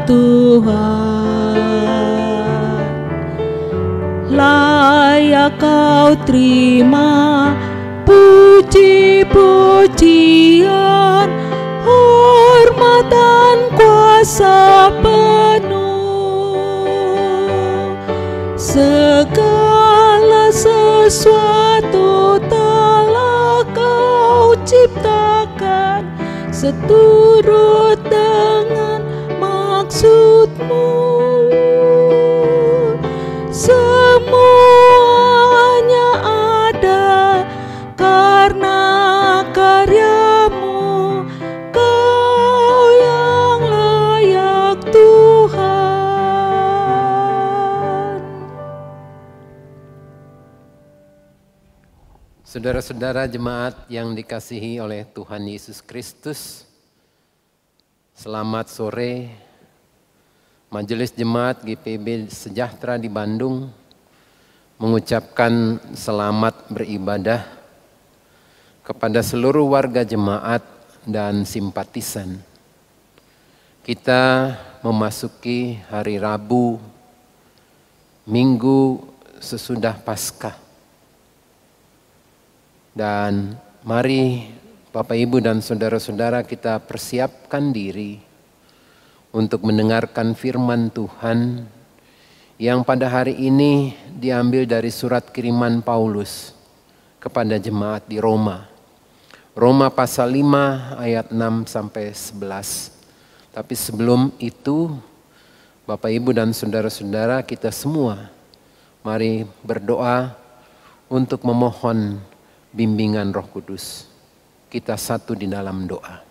Tuhan. Layak Kau terima puji-pujian, hormat dan kuasa penuh. Segala sesuatu telah Kau ciptakan seturut dengan maksud-Mu. Semuanya ada karena karya-Mu, Kau yang layak Tuhan. Saudara-saudara jemaat yang dikasihi oleh Tuhan Yesus Kristus, selamat sore. Majelis Jemaat GPB Sejahtera di Bandung mengucapkan selamat beribadah kepada seluruh warga jemaat dan simpatisan. Kita memasuki hari Rabu, minggu sesudah Paskah. Dan mari Bapak Ibu dan saudara-saudara kita persiapkan diri untuk mendengarkan firman Tuhan yang pada hari ini diambil dari surat kiriman Paulus kepada jemaat di Roma. Roma pasal 5 ayat 6 sampai 11. Tapi sebelum itu, Bapak Ibu dan saudara-saudara kita semua mari berdoa untuk memohon bimbingan Roh Kudus. Kita satu di dalam doa.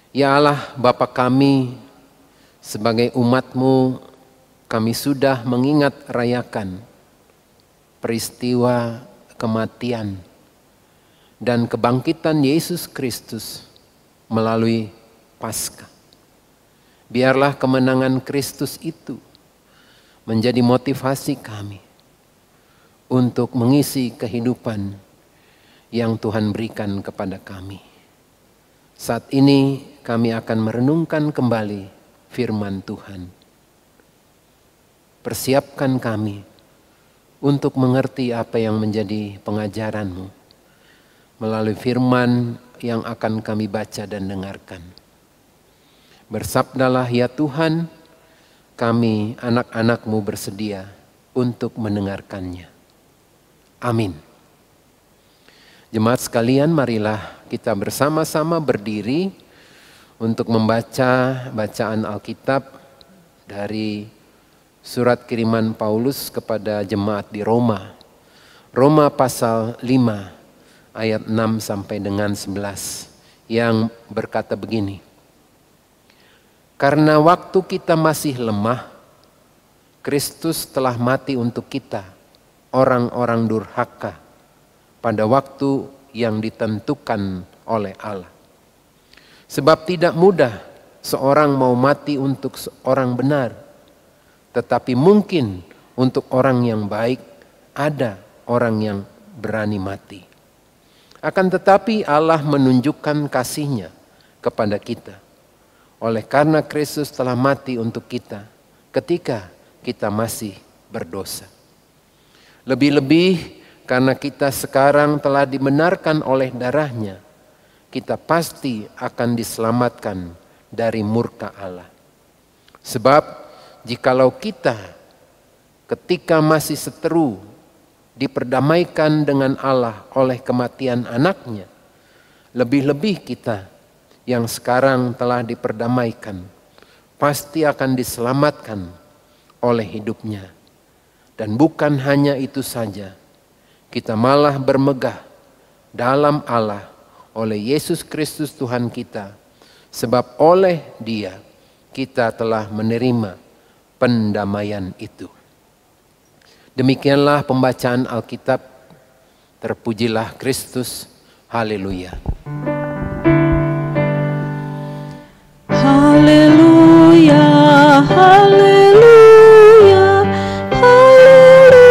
Ya Allah Bapa kami, sebagai umat-Mu kami sudah mengingat rayakan peristiwa kematian dan kebangkitan Yesus Kristus melalui Paskah. Biarlah kemenangan Kristus itu menjadi motivasi kami untuk mengisi kehidupan yang Tuhan berikan kepada kami. Saat ini kami akan merenungkan kembali firman Tuhan. Persiapkan kami untuk mengerti apa yang menjadi pengajaran-Mu melalui firman yang akan kami baca dan dengarkan. Bersabdalah ya Tuhan, kami anak-anak-Mu bersedia untuk mendengarkannya. Amin. Jemaat sekalian, marilah kita bersama-sama berdiri untuk membaca bacaan Alkitab dari surat kiriman Paulus kepada jemaat di Roma. Roma pasal 5 ayat 6 sampai dengan 11 yang berkata begini. Karena waktu kita masih lemah, Kristus telah mati untuk kita, orang-orang durhaka, pada waktu yang ditentukan oleh Allah. Sebab tidak mudah seorang mau mati untuk seorang benar, tetapi mungkin untuk orang yang baik ada orang yang berani mati. Akan tetapi Allah menunjukkan kasih-Nya kepada kita, oleh karena Kristus telah mati untuk kita ketika kita masih berdosa. Lebih-lebih karena kita sekarang telah dibenarkan oleh darah-Nya, kita pasti akan diselamatkan dari murka Allah. Sebab jikalau kita ketika masih seteru diperdamaikan dengan Allah oleh kematian anak-Nya, lebih-lebih kita yang sekarang telah diperdamaikan pasti akan diselamatkan oleh hidup-Nya. Dan bukan hanya itu saja, kita malah bermegah dalam Allah oleh Yesus Kristus Tuhan kita. Sebab oleh Dia kita telah menerima pendamaian itu. Demikianlah pembacaan Alkitab. Terpujilah Kristus. Haleluya. Haleluya, haleluya, haleluya.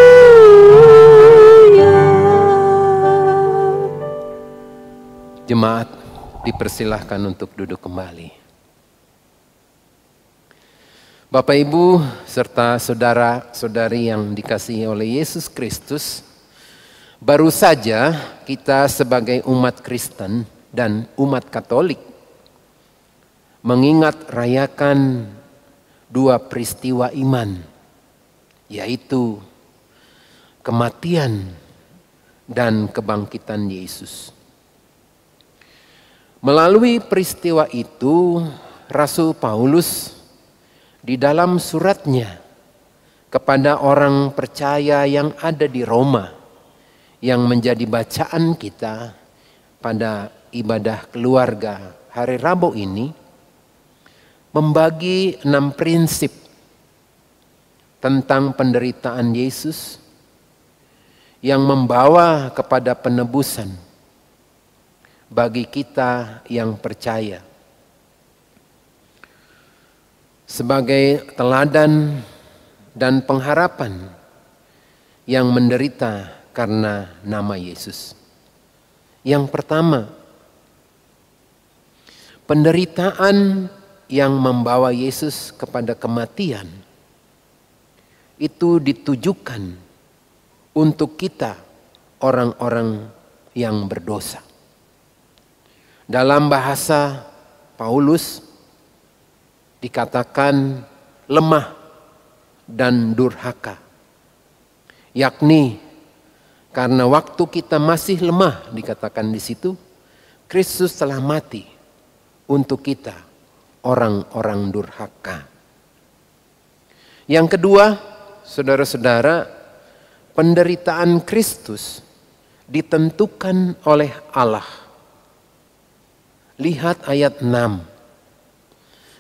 Jemaat dipersilahkan untuk duduk kembali. Bapak Ibu serta saudara-saudari yang dikasihi oleh Yesus Kristus, baru saja kita sebagai umat Kristen dan umat Katolik mengingat rayakan dua peristiwa iman, yaitu kematian dan kebangkitan Yesus. Melalui peristiwa itu, Rasul Paulus di dalam suratnya kepada orang percaya yang ada di Roma, yang menjadi bacaan kita pada ibadah keluarga hari Rabu ini, membagi 6 prinsip tentang penderitaan Yesus yang membawa kepada penebusan bagi kita yang percaya. Sebagai teladan dan pengharapan yang menderita karena nama Yesus. Yang pertama, penderitaan yang membawa Yesus kepada kematian itu ditujukan untuk kita, orang-orang yang berdosa. Dalam bahasa Paulus dikatakan lemah dan durhaka, yakni karena waktu kita masih lemah, dikatakan di situ, Kristus telah mati untuk kita, orang-orang durhaka. Yang kedua, saudara-saudara, penderitaan Kristus ditentukan oleh Allah. Lihat ayat 6.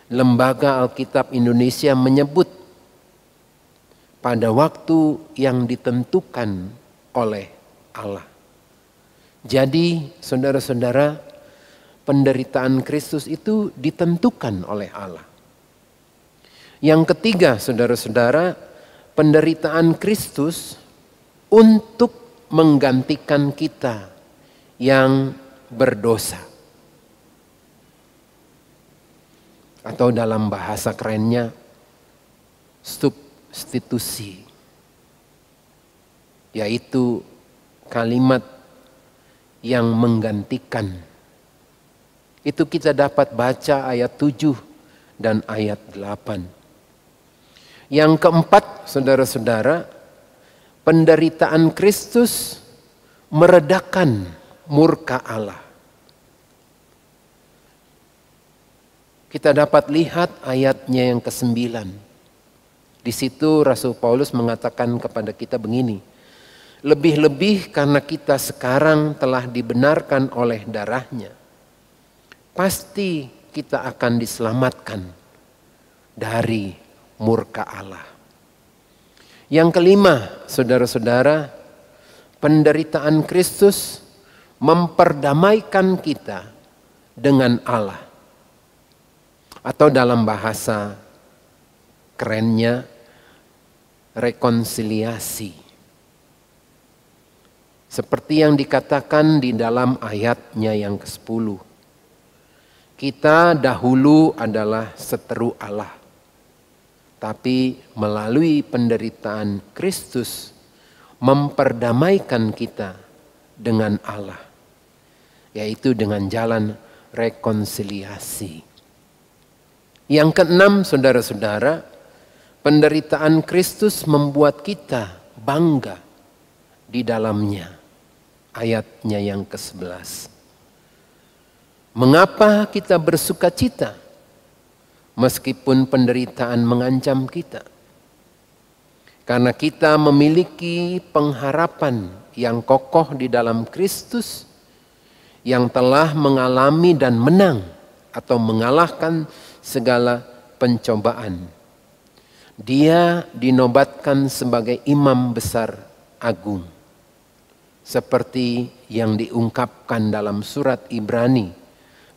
Lembaga Alkitab Indonesia menyebut pada waktu yang ditentukan oleh Allah. Jadi saudara-saudara, penderitaan Kristus itu ditentukan oleh Allah. Yang ketiga, saudara-saudara, penderitaan Kristus untuk menggantikan kita yang berdosa. Atau dalam bahasa kerennya, substitusi. Yaitu kalimat yang menggantikan. Itu kita dapat baca ayat 7 dan ayat 8. Yang keempat, saudara-saudara, penderitaan Kristus meredakan murka Allah. Kita dapat lihat ayatnya yang ke-9. Di situ Rasul Paulus mengatakan kepada kita begini, lebih-lebih karena kita sekarang telah dibenarkan oleh darahnya, pasti kita akan diselamatkan dari murka Allah. Yang kelima, saudara-saudara, penderitaan Kristus memperdamaikan kita dengan Allah. Atau dalam bahasa kerennya, rekonsiliasi. Seperti yang dikatakan di dalam ayatnya yang ke-10. Kita dahulu adalah seteru Allah. Tapi melalui penderitaan Kristus memperdamaikan kita dengan Allah. Yaitu dengan jalan rekonsiliasi. Yang keenam, saudara-saudara, penderitaan Kristus membuat kita bangga di dalamnya. Ayatnya yang ke-11. Mengapa kita bersuka cita meskipun penderitaan mengancam kita? Karena kita memiliki pengharapan yang kokoh di dalam Kristus yang telah mengalami dan menang atau mengalahkan segala pencobaan. Dia dinobatkan sebagai imam besar agung. Seperti yang diungkapkan dalam surat Ibrani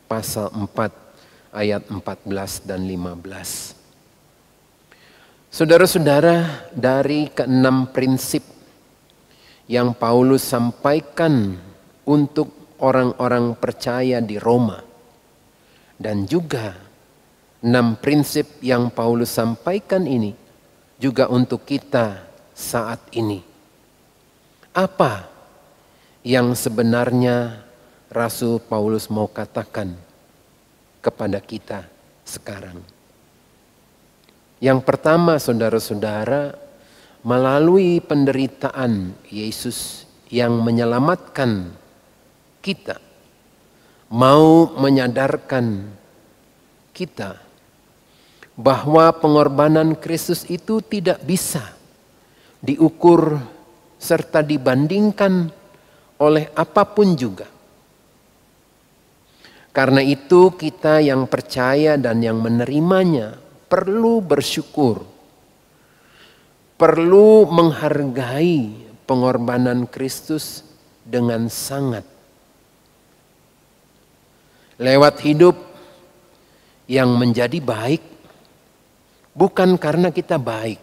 pasal 4 ayat 14 dan 15. Saudara-saudara, dari keenam prinsip yang Paulus sampaikan untuk orang-orang percaya di Roma dan juga 6 prinsip yang Paulus sampaikan ini juga untuk kita saat ini. Apa yang sebenarnya Rasul Paulus mau katakan kepada kita sekarang? Yang pertama, saudara-saudara, melalui penderitaan Yesus yang menyelamatkan kita, mau menyadarkan kita bahwa pengorbanan Kristus itu tidak bisa diukur serta dibandingkan oleh apapun juga. Karena itu kita yang percaya dan yang menerimanya perlu bersyukur, perlu menghargai pengorbanan Kristus dengan sangat. Lewat hidup yang menjadi baik, bukan karena kita baik,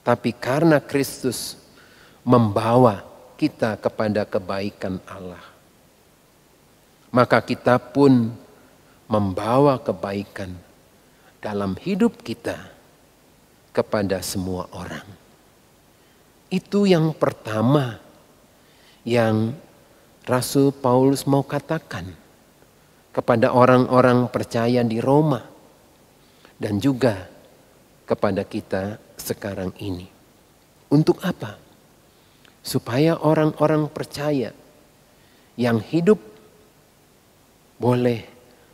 tapi karena Kristus membawa kita kepada kebaikan Allah. Maka kita pun membawa kebaikan dalam hidup kita kepada semua orang. Itu yang pertama yang Rasul Paulus mau katakan kepada orang-orang percaya di Roma dan juga kepada kita sekarang ini. Untuk apa? Supaya orang-orang percaya yang hidup boleh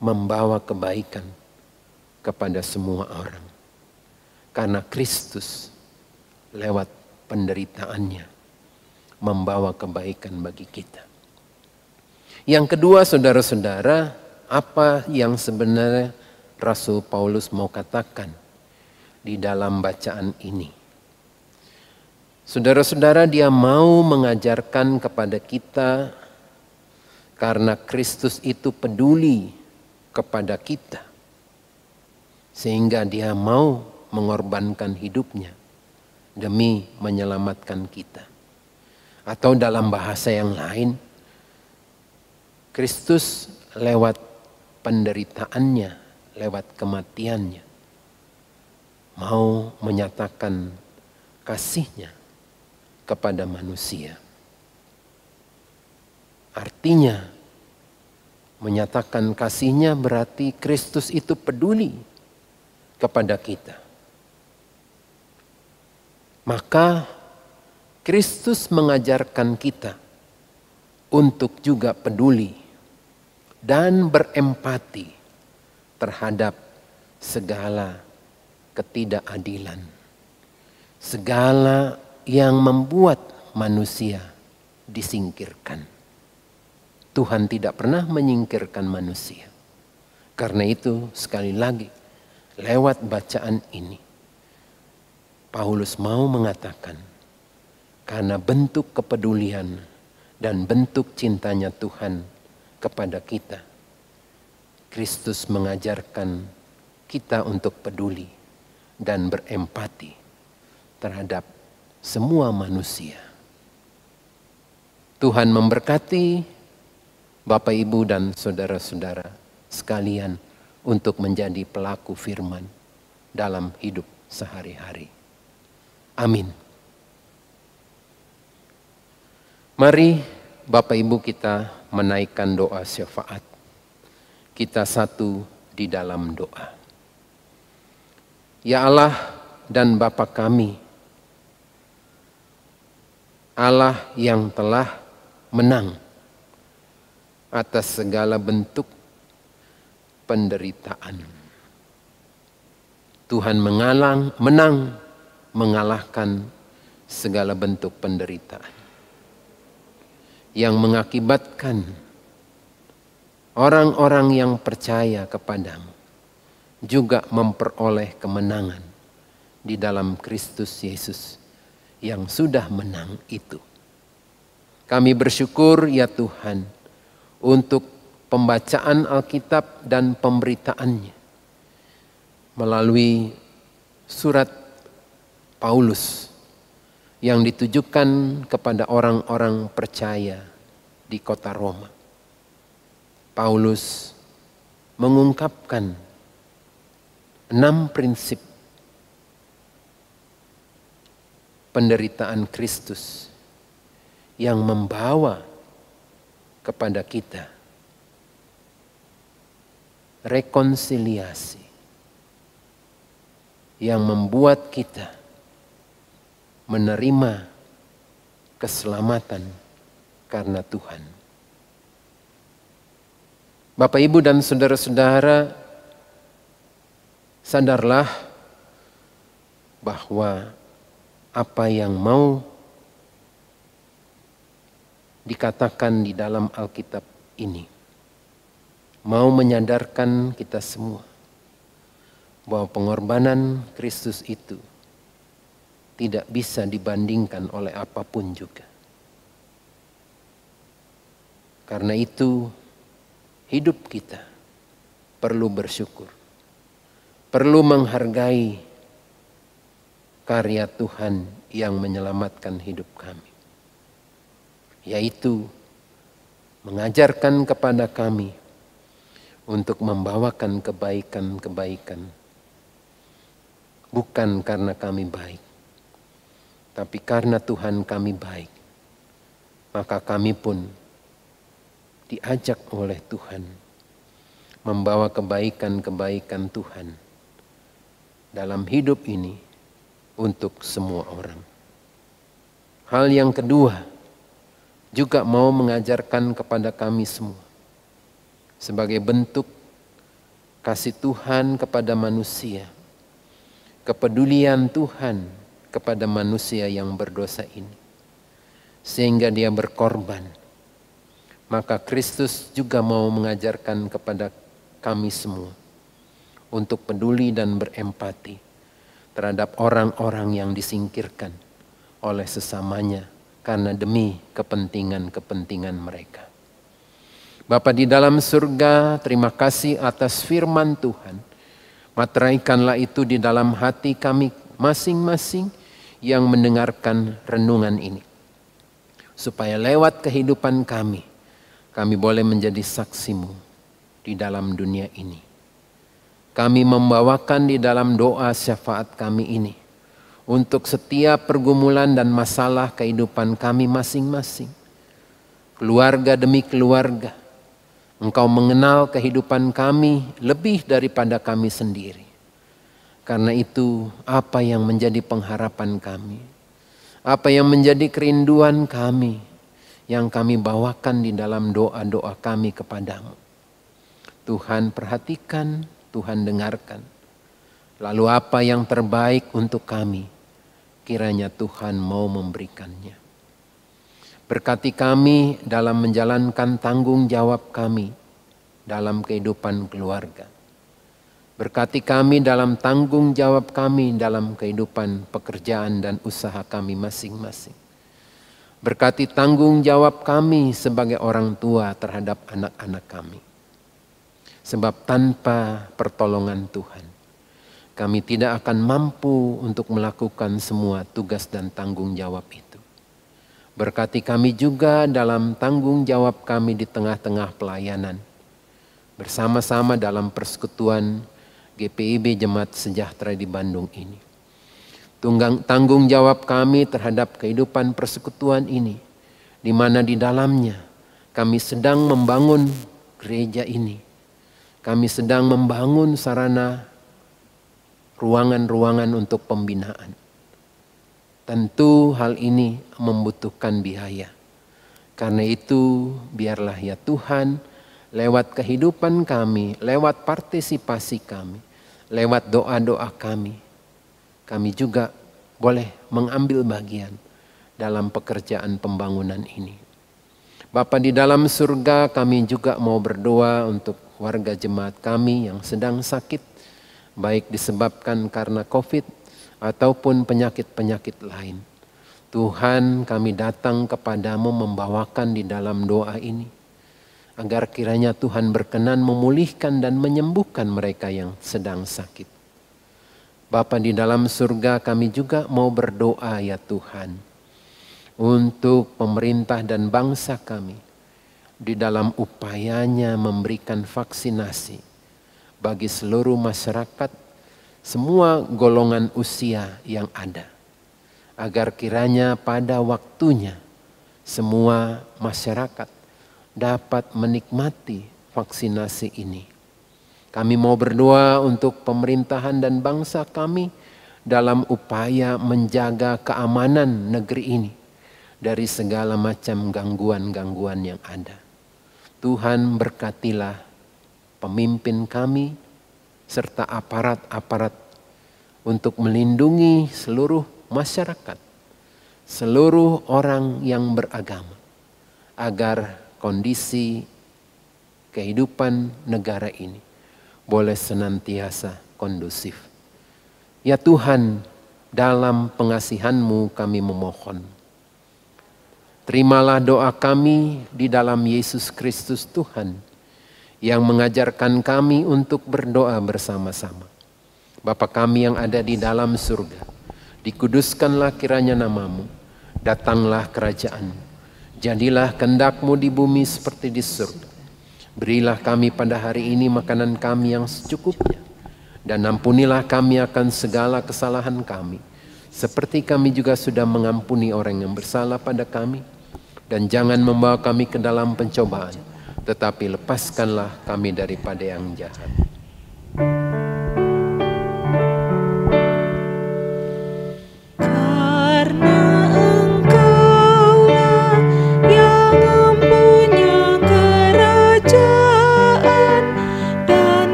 membawa kebaikan kepada semua orang. Karena Kristus lewat penderitaannya membawa kebaikan bagi kita. Yang kedua, saudara-saudara, apa yang sebenarnya Rasul Paulus mau katakan di dalam bacaan ini? Saudara-saudara, dia mau mengajarkan kepada kita karena Kristus itu peduli kepada kita, sehingga dia mau mengorbankan hidupnya demi menyelamatkan kita. Atau dalam bahasa yang lain, Kristus lewat penderitaannya, lewat kematiannya, mau menyatakan kasihnya kepada manusia. Artinya, menyatakan kasihnya berarti Kristus itu peduli kepada kita. Maka Kristus mengajarkan kita untuk juga peduli dan berempati terhadap segala ketidakadilan, segala yang membuat manusia disingkirkan. Tuhan tidak pernah menyingkirkan manusia. Karena itu sekali lagi lewat bacaan ini Paulus mau mengatakan karena bentuk kepedulian dan bentuk cintanya Tuhan kepada kita, Kristus mengajarkan kita untuk peduli dan berempati terhadap semua manusia. Tuhan memberkati Bapak, Ibu, dan saudara-saudara sekalian untuk menjadi pelaku firman dalam hidup sehari-hari. Amin. Mari Bapak Ibu kita menaikkan doa syafaat. Kita satu di dalam doa. Ya Allah dan Bapa kami, Allah yang telah menang atas segala bentuk penderitaan. Tuhan menang mengalahkan segala bentuk penderitaan yang mengakibatkan orang-orang yang percaya kepadamu juga memperoleh kemenangan di dalam Kristus Yesus yang sudah menang itu. Kami bersyukur ya Tuhan untuk pembacaan Alkitab dan pemberitaannya melalui surat Paulus yang ditujukan kepada orang-orang percaya di kota Roma. Paulus mengungkapkan 6 prinsip penderitaan Kristus yang membawa kepada kita rekonsiliasi, yang membuat kita menerima keselamatan karena Tuhan. Bapak, Ibu, dan saudara-saudara, sadarlah bahwa apa yang mau dikatakan di dalam Alkitab ini mau menyadarkan kita semua bahwa pengorbanan Kristus itu tidak bisa dibandingkan oleh apapun juga. Karena itu hidup kita perlu bersyukur, perlu menghargai karya Tuhan yang menyelamatkan hidup kami, yaitu mengajarkan kepada kami untuk membawakan kebaikan-kebaikan, bukan karena kami baik, tapi karena Tuhan kami baik, maka kami pun diajak oleh Tuhan membawa kebaikan-kebaikan Tuhan dalam hidup ini untuk semua orang. Hal yang kedua juga mau mengajarkan kepada kami semua sebagai bentuk kasih Tuhan kepada manusia, kepedulian Tuhan kepada manusia yang berdosa ini, sehingga Dia berkorban. Maka Kristus juga mau mengajarkan kepada kami semua untuk peduli dan berempati terhadap orang-orang yang disingkirkan oleh sesamanya karena demi kepentingan-kepentingan mereka. Bapa di dalam surga, terima kasih atas firman Tuhan. Materaikanlah itu di dalam hati kami masing-masing yang mendengarkan renungan ini, supaya lewat kehidupan kami boleh menjadi saksi-Mu di dalam dunia ini. Kami membawakan di dalam doa syafaat kami ini untuk setiap pergumulan dan masalah kehidupan kami masing-masing. Keluarga demi keluarga, Engkau mengenal kehidupan kami lebih daripada kami sendiri. Karena itu, apa yang menjadi pengharapan kami, apa yang menjadi kerinduan kami, yang kami bawakan di dalam doa-doa kami kepadamu, Tuhan perhatikan, Tuhan dengarkan. Lalu apa yang terbaik untuk kami, kiranya Tuhan mau memberikannya. Berkati kami dalam menjalankan tanggung jawab kami dalam kehidupan keluarga. Berkati kami dalam tanggung jawab kami dalam kehidupan pekerjaan dan usaha kami masing-masing. Berkati tanggung jawab kami sebagai orang tua terhadap anak-anak kami. Sebab tanpa pertolongan Tuhan, kami tidak akan mampu untuk melakukan semua tugas dan tanggung jawab itu. Berkati kami juga dalam tanggung jawab kami di tengah-tengah pelayanan. Bersama-sama dalam persekutuan GPIB Jemaat Sejahtera di Bandung ini. Tanggung jawab kami terhadap kehidupan persekutuan ini, di mana di dalamnya kami sedang membangun gereja ini. Kami sedang membangun sarana ruangan-ruangan untuk pembinaan. Tentu hal ini membutuhkan biaya. Karena itu biarlah ya Tuhan, lewat kehidupan kami, lewat partisipasi kami, lewat doa-doa kami juga boleh mengambil bagian dalam pekerjaan pembangunan ini. Bapa di dalam surga, kami juga mau berdoa untuk warga jemaat kami yang sedang sakit, baik disebabkan karena COVID ataupun penyakit-penyakit lain. Tuhan, kami datang kepadamu membawakan di dalam doa ini, agar kiranya Tuhan berkenan memulihkan dan menyembuhkan mereka yang sedang sakit. Bapa di dalam surga, kami juga mau berdoa ya Tuhan, untuk pemerintah dan bangsa kami di dalam upayanya memberikan vaksinasi bagi seluruh masyarakat semua golongan usia yang ada. Agar kiranya pada waktunya semua masyarakat dapat menikmati vaksinasi ini. Kami mau berdoa untuk pemerintahan dan bangsa kami dalam upaya menjaga keamanan negeri ini dari segala macam gangguan-gangguan yang ada. Tuhan berkatilah pemimpin kami serta aparat-aparat untuk melindungi seluruh masyarakat, seluruh orang yang beragama, agar kondisi kehidupan negara ini boleh senantiasa kondusif. Ya Tuhan, dalam pengasihan-Mu kami memohon. Terimalah doa kami di dalam Yesus Kristus Tuhan, yang mengajarkan kami untuk berdoa bersama-sama. Bapa kami yang ada di dalam surga, dikuduskanlah kiranya nama-Mu, datanglah kerajaan-Mu, jadilah kehendak-Mu di bumi seperti di surga. Berilah kami pada hari ini makanan kami yang secukupnya, dan ampunilah kami akan segala kesalahan kami, seperti kami juga sudah mengampuni orang yang bersalah pada kami. Dan jangan membawa kami ke dalam pencobaan, tetapi lepaskanlah kami daripada yang jahat.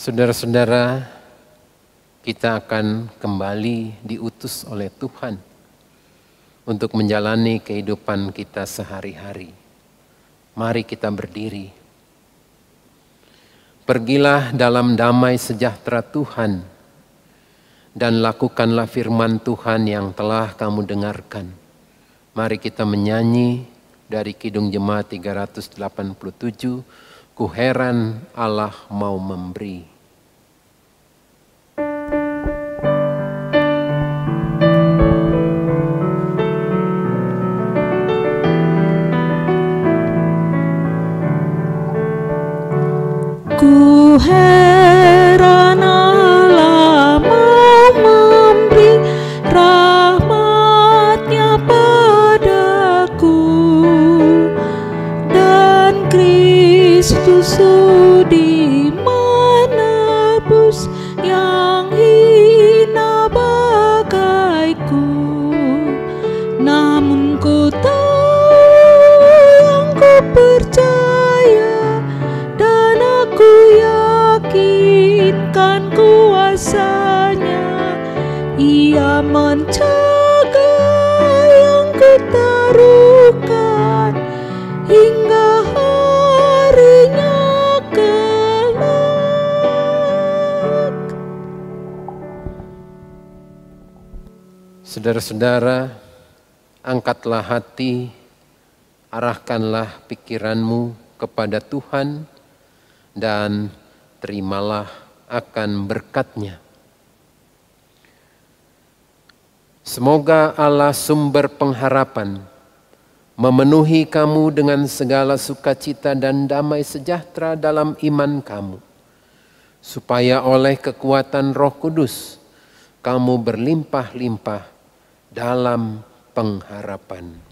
Saudara-saudara, kita akan kembali diutus oleh Tuhan untuk menjalani kehidupan kita sehari-hari. Mari kita berdiri. Pergilah dalam damai sejahtera Tuhan dan lakukanlah firman Tuhan yang telah kamu dengarkan. Mari kita menyanyi dari Kidung Jemaat 387, Ku heran Allah mau memberi. Ku heran Allah mau memberi rahmat-Nya padaku, dan Kristus sudi menebus yang hina bagaiku. Namun ku tahu yang ku percaya, dan aku yakinkan kuasa-Nya. Ia mencegah Saudara-saudara, angkatlah hati, arahkanlah pikiranmu kepada Tuhan dan terimalah akan berkat-Nya. Semoga Allah sumber pengharapan memenuhi kamu dengan segala sukacita dan damai sejahtera dalam iman kamu, supaya oleh kekuatan Roh Kudus kamu berlimpah-limpah dalam pengharapan.